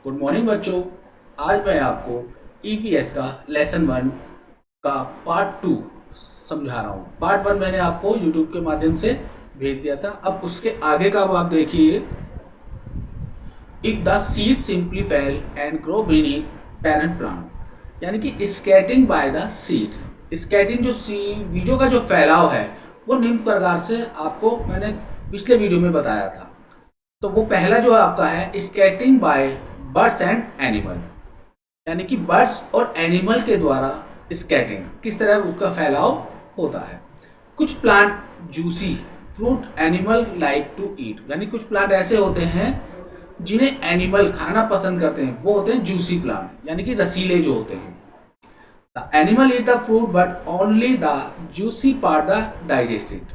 Good morning बच्चों। आज मैं आपको ईवीएस का लेसन 1 का पार्ट 2 समझा रहा हूँ। पार्ट 1 मैंने आपको यूट्यूब के माध्यम से भेज दिया था। अब उसके आगे का अब आप देखिए। If the seed simply fail and grow beneath parent plant, यानी कि scattering by the seed. Scattering जो बीजों का जो फैलाव है वो निम्न प्रकार से आपको मैंने पिछले वीडियो में बताया था। तो वो पहला जो आपका है scattering bye birds and animal, यानी कि बर्ड्स और एनिमल के द्वारा स्कैटिंग किस तरह उसका फैलाव होता है। कुछ plant juicy fruit animal like to eat, यानी कुछ प्लांट ऐसे होते हैं जिन्हें एनिमल खाना पसंद करते हैं, वो होते हैं जूसी प्लांट, यानी कि रसीले जो होते हैं। The animal eat the fruit but only the juicy part the digested,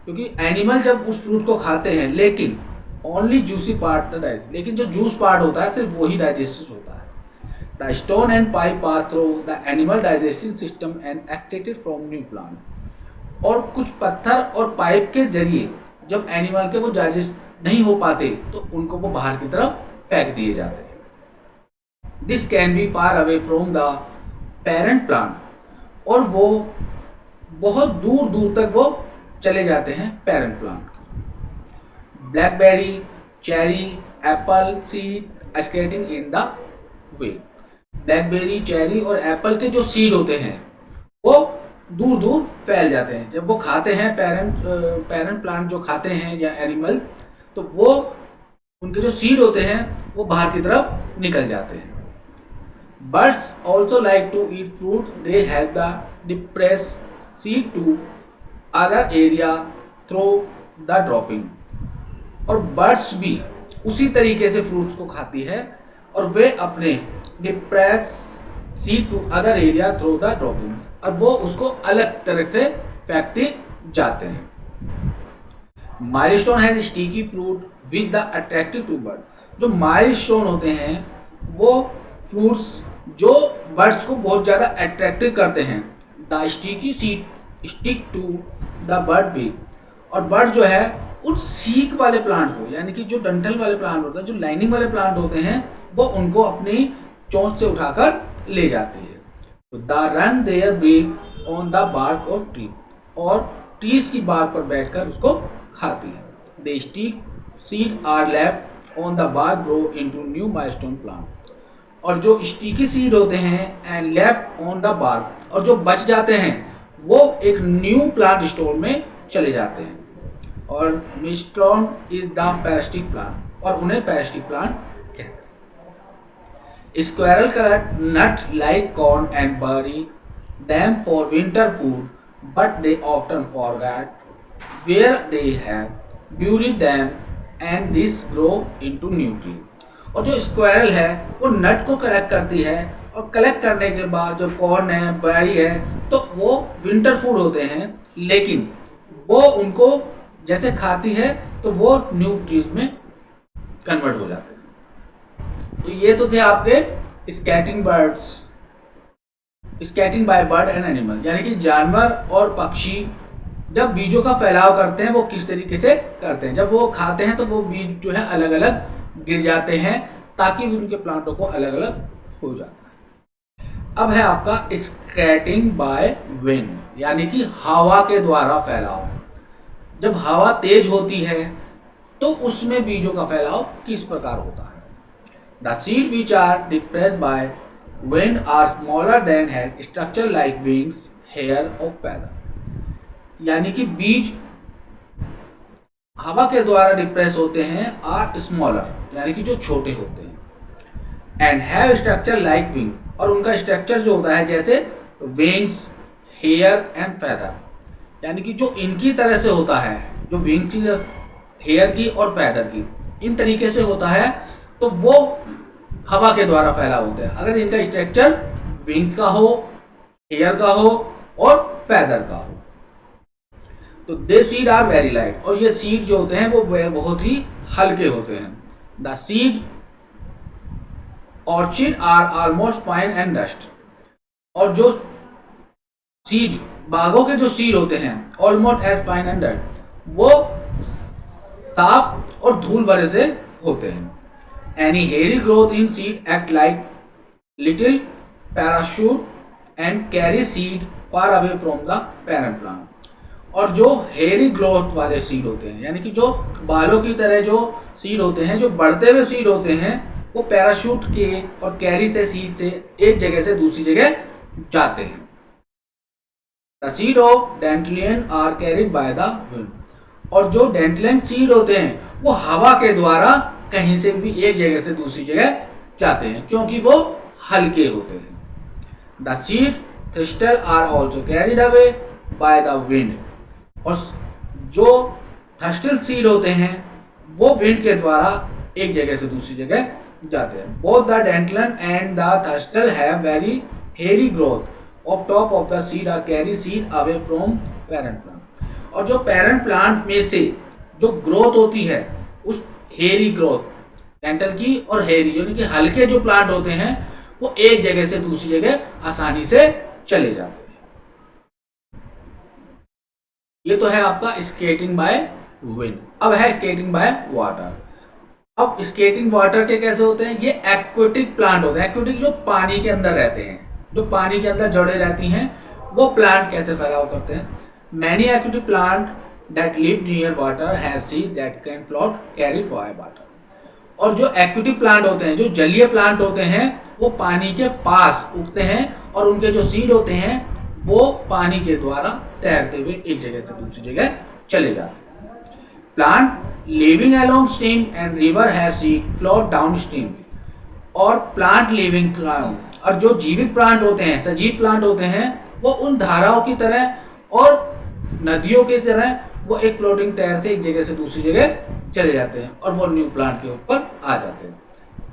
क्योंकि एनिमल जब उस फ्रूट को खाते हैं लेकिन ओनली जूसी पार्ट डाइजेस्ट, लेकिन जो जूस पार्ट होता है सिर्फ वही डाइजेस्ट होता है। The stone and pipe pass through the animal digesting system and extracted from new plant, और कुछ पत्थर और पाइप के जरिए जब एनिमल के वो डाइजेस्ट नहीं हो पाते तो उनको वो बाहर की तरफ फेंक दिए जाते हैं। This can be far away from the parent plant, और वो बहुत दूर दूर तक वो चले जाते हैं parent plant. Blackberry, cherry, Apple seed scattering in the way. Blackberry, cherry और एप्पल के जो सीड होते हैं वो दूर दूर फैल जाते हैं। जब वो खाते हैं पेरेंट प्लांट जो खाते हैं या एनिमल, तो वो उनके जो सीड होते हैं वो बाहर की तरफ निकल जाते हैं। Birds also like to eat fruit, they have the depress seed to other area through the dropping, और बर्ड्स भी उसी तरीके से फ्रूट्स को खाती है और वे अपने depress seed to other area through the dropping, और वो उसको अलग तरह से फेंकते जाते हैं। Milestone has sticky fruit with the attractive to bird. जो माइलस्टोन होते हैं वो फ्रूट्स जो बर्ड्स को बहुत ज़्यादा अट्रैक्टिव करते हैं। The sticky seed stick to the bird be, और बर्ड जो है उन सीक वाले प्लांट को, यानी कि जो डंठल वाले प्लांट होते हैं, जो लाइनिंग वाले प्लांट होते हैं, वो उनको अपनी चोंच से उठाकर ले जाती है। तो the run their beak on the bark of tree, और ट्रीज की बार्क पर बैठकर उसको खाती है। The stick seed are left on the bark grow into new milestone plant, और जो स्टिकी सीड होते हैं and left on the bark, और जो बच जाते हैं वो एक न्यू प्लांट स्टोर में चले जाते हैं। और मिस्ट्रॉन इज द पैरासिटिक प्लांट, और उन्हें पैरासिटिक प्लांट कहते हैं। Squirrel collect not like corn and बरी them for winter food, but they often forget where they have buried them and this grow into new tree। और जो squirrel है वो नट को कलेक्ट करती है, और कलेक्ट करने के बाद जो कॉर्न है, बेरी है, तो वो विंटर फूड होते हैं, लेकिन वो उनको जैसे खाती है तो वो न्यू ट्रीज में कन्वर्ट हो जाते हैं। तो ये तो थे आपके scattering birds, scattering by bird and animal, यानी कि जानवर और पक्षी जब बीजों का फैलाव करते हैं वो किस तरीके से करते हैं। जब वो खाते हैं तो वो बीज जो है अलग अलग गिर जाते हैं ताकि उनके प्लांटों को अलग अलग हो जाता है। अब है आपका स्कैटिंग बाय विंड, यानी कि हवा के द्वारा फैलाव। जब हवा तेज होती है तो उसमें बीजों का फैलाव किस प्रकार होता है। The seed which are depressed by wind are smaller than head structure like wings, hair or feather, यानी कि बीज हवा के द्वारा डिप्रेस होते हैं, आर स्मॉलर, यानी कि जो छोटे होते हैं, and have structure like wing, और उनका स्ट्रक्चर जो होता है जैसे विंग्स, हेयर एंड फेदर, यानी कि जो इनकी तरह से होता है, जो विंग की, हेयर की और फेदर की, इन तरीके से होता है, तो वो हवा के द्वारा फैला होता है। अगर इनका स्ट्रक्चर विंग्स का हो, हेयर का हो और फेदर का हो, तो दे सीड आर वेरी लाइट, और ये सीड जो होते हैं वो बहुत ही हल्के होते हैं। The seed orchid are almost fine and dust, और जो सीड बागों के जो सीड होते हैं almost as fine and dust, वो साफ और धूल भरे से होते हैं। Any hairy growth in seed act like little parachute and carry seed far away from the parent plant. और जो हेयरी ग्रोथ वाले सीड होते हैं, यानी कि जो बालों की तरह जो सीड होते हैं, जो बढ़ते हुए सीड होते हैं, वो पैराशूट के और कैरी से सीड से एक जगह से दूसरी जगह जाते हैं. The seed of dandelion are carried by the wind. और जो डेंटलियन सीड होते हैं वो हवा के द्वारा कहीं से भी एक जगह से दूसरी जगह जाते हैं, क्योंकि वो हल्के होते हैं. The seed thistle are also carried away by the wind. और जो थ्रिस्टल सीड होते हैं वो विंड के द्वारा एक जगह से दूसरी जगह जाते हैं. Both the dandelion and the thistle have very hairy growth of top of the seed are carry seed away from parent plant. और जो पेरेंट प्लांट में से जो ग्रोथ होती है, उस हेयरी ग्रोथ, डेंटल की और हेयरी यानी कि हल्के जो प्लांट होते हैं वो एक जगह से दूसरी जगह आसानी से चले जाते हैं. ये तो है आपका स्केटिंग बाय विंड. अब है स्केटिंग बाय वाटर. अब स्केटिंग वाटर के कैसे होते हैं? ये एक्वेटिक प्लांट होते हैं. एक्वेटिक जो पानी के अंदर रहते हैं, जो पानी के अंदर जड़े रहती हैं, वो प्लांट कैसे फैलाव करते हैं? Many aquatic plant that live near water have seed that can float carried by water. और जो एक्वेटिक प्लांट होते हैं, जो जलीय प्लांट होते हैं, वो पानी के पास उगते हैं और उनके जो सीड होते हैं वो पानी के द्वारा तैरते हुए एक जगह से दूसरी जगह चले जाते हैं. Plant living along stream and river have seed float down stream. और प्लांट लिविंग प्लांट और जो जीवित प्लांट होते हैं, सजीव प्लांट होते हैं, वो उन धाराओं की तरह और नदियों की तरह वो एक फ्लोटिंग तैर से एक जगह से दूसरी जगह चले जाते हैं और वो न्यू प्लांट के ऊपर आ जाते हैं.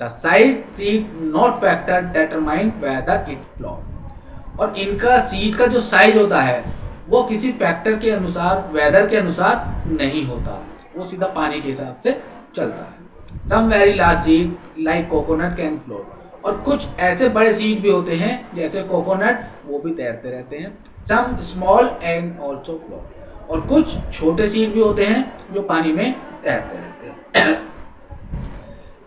The size seed not factor determine whether it float. और इनका सीड का जो साइज होता है वो किसी फैक्टर के अनुसार, वेदर के अनुसार नहीं होता, वो सीधा पानी के हिसाब से चलता है. Some very large seed like coconut can float. और कुछ ऐसे बड़े सीड भी होते हैं जैसे कोकोनट, वो भी तैरते रहते हैं. Some small and also float. और कुछ छोटे सीड भी होते हैं जो पानी में तैरते रहते हैं.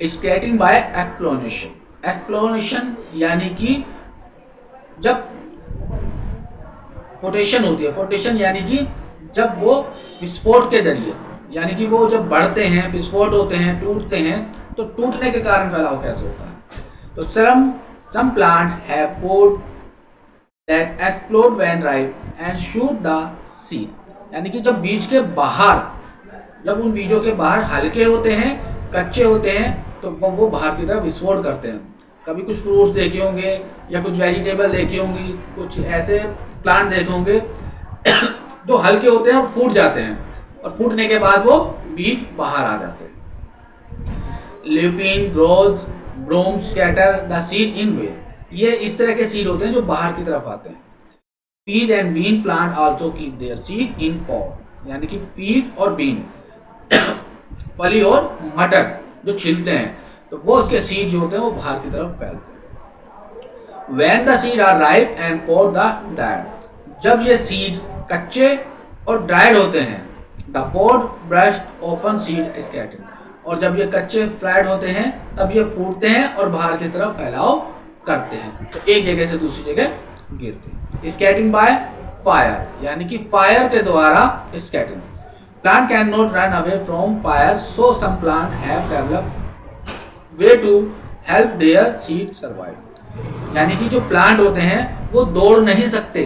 Skating bye एक्सप्लोनेशन. एक्सप्लोनेशन यानी कि जब फोटेशन होती है, फोटेशन यानी कि जब वो विस्फोट के जरिए, यानी कि वो जब बढ़ते हैं, विस्फोट होते हैं, टूटते हैं, तो टूटने के कारण फैलाव कैसे होता है? तो some plant have pod that explode when ripe and shoot the seed. यानी कि जब बीज के बाहर, जब उन बीजों के बाहर हल्के होते हैं, कच्चे होते हैं, तो वो बाहर की तरफ विस्फोट करते हैं. कभी कुछ फ्रूट्स देखे होंगे या कुछ वेजिटेबल देखी होंगी, कुछ ऐसे प्लांट देखे होंगे जो हल्के होते हैं और फूट जाते हैं, और फूटने के बाद वो बीज बाहर आ जाते हैं. Lupin, gorse, broom scatter the seed in way. ये इस तरह के सीड होते हैं जो बाहर की तरफ आते हैं. Peas and bean plant also keep their seed in pot. यानी कि पीज और बीन, फली और मटर जो छिलते हैं, तो वो उसके सीड जो होते हैं वो बाहर की तरफ फैलते हैं. When the seed are ripe and pod the dried. जब ये सीड कच्चे और ड्राइड होते हैं, the pod brushed open seed scattering. और जब ये कच्चे फ्राइड होते हैं तब ये फूटते हैं और बाहर की तरफ फैलाव करते हैं, तो एक जगह से दूसरी जगह गिरते हैं. Scattering by fire. यानी कि फायर के द्वारा scattering. Plant can not run away from fire, so some plant have developed way to help their seed survive. यानी कि जो प्लांट होते हैं वो दौड़ नहीं सकते,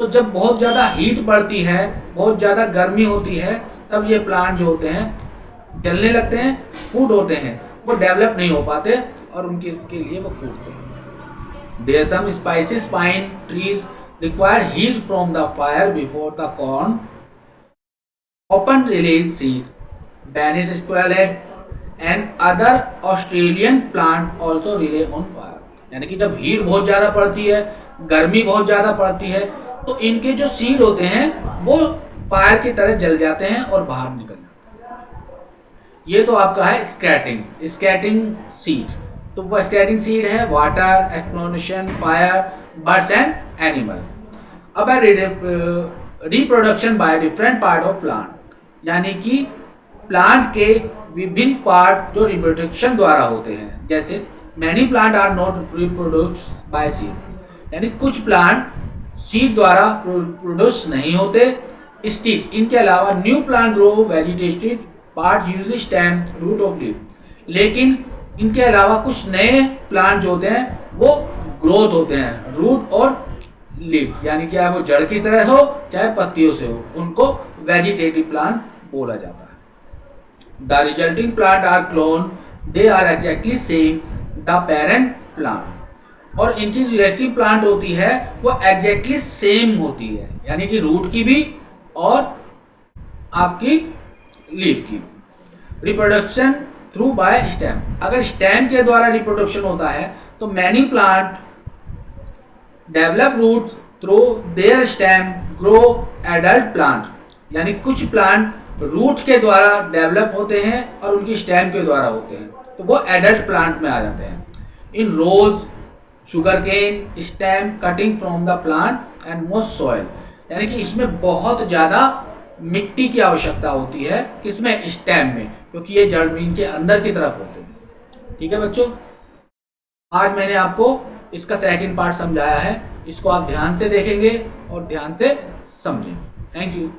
तो जब बहुत ज़्यादा हीट बढ़ती है, बहुत ज़्यादा गर्मी होती है, तब ये प्लांट जो होते हैं जलने लगते हैं, फूड होते हैं, वो डेवलप नहीं हो पाते और उनके इसके लिए वो फूटते हैं. There some spices pine trees require heat from the fire before the corn open release seed. Danish squalid and other Australian plant also rely on fire. यानी कि जब हीट बहुत ज़्यादा पड़ती है, गर्मी बहुत ज़्यादा पड़ती है, तो इनके जो सीड होते हैं वो फायर की तरह जल जाते हैं और बाहर निकल जाते हैं. ये तो आपका है स्कैटिंग सीड. तो वो स्कैटिंग सीड है water, explosion, fire, birds and animal. अब है reproduction by different part of plant. यानी कि प्लांट के विभिन्न पार्ट जो रिप्रोडक्शन द्वारा होते हैं, जैसे many plant are not reproduce by seed, यानी कुछ प्लांट सीड द्वारा प्रोड्यूस नहीं होते। स्टिक, इनके अलावा new plant grow vegetative part usually stem root of leaf, लेकिन इनके अलावा कुछ नए प्लांट जो होते हैं वो ग्रोथ होते हैं रूट और लीफ, यानी कि वो जड़ की तरह हो चाहे पत्तियों से हो, उनको वेजिटेटिव प्लांट बोला जाता है। The resulting plant are clone, they are exactly same the parent plant, और इनकी जो रिजल्टिंग प्लांट होती है वो एग्जैक्टली सेम होती है, यानी कि रूट की भी और आपकी लीफ की। रिप्रोडक्शन थ्रू बाय स्टेम, अगर स्टेम के द्वारा रिप्रोडक्शन होता है तो many plant develop roots through their stem grow adult plant, यानी कुछ प्लांट रूट के द्वारा डेवलप होते हैं और उनकी स्टेम के द्वारा होते हैं, तो वो एडल्ट प्लांट में आ जाते हैं। In rose, sugarcane, stem cutting from the plant and moist soil, यानी कि इसमें बहुत ज़्यादा मिट्टी की आवश्यकता होती है, किसमें, स्टेम में, क्योंकि ये जमीन के अंदर की तरफ होते हैं। ठीक है बच्चों, आज मैंने आपको इसका सेकंड पार्ट समझाया है, इसको आप ध्यान से देखेंगे और ध्यान से समझेंगे। Thank you.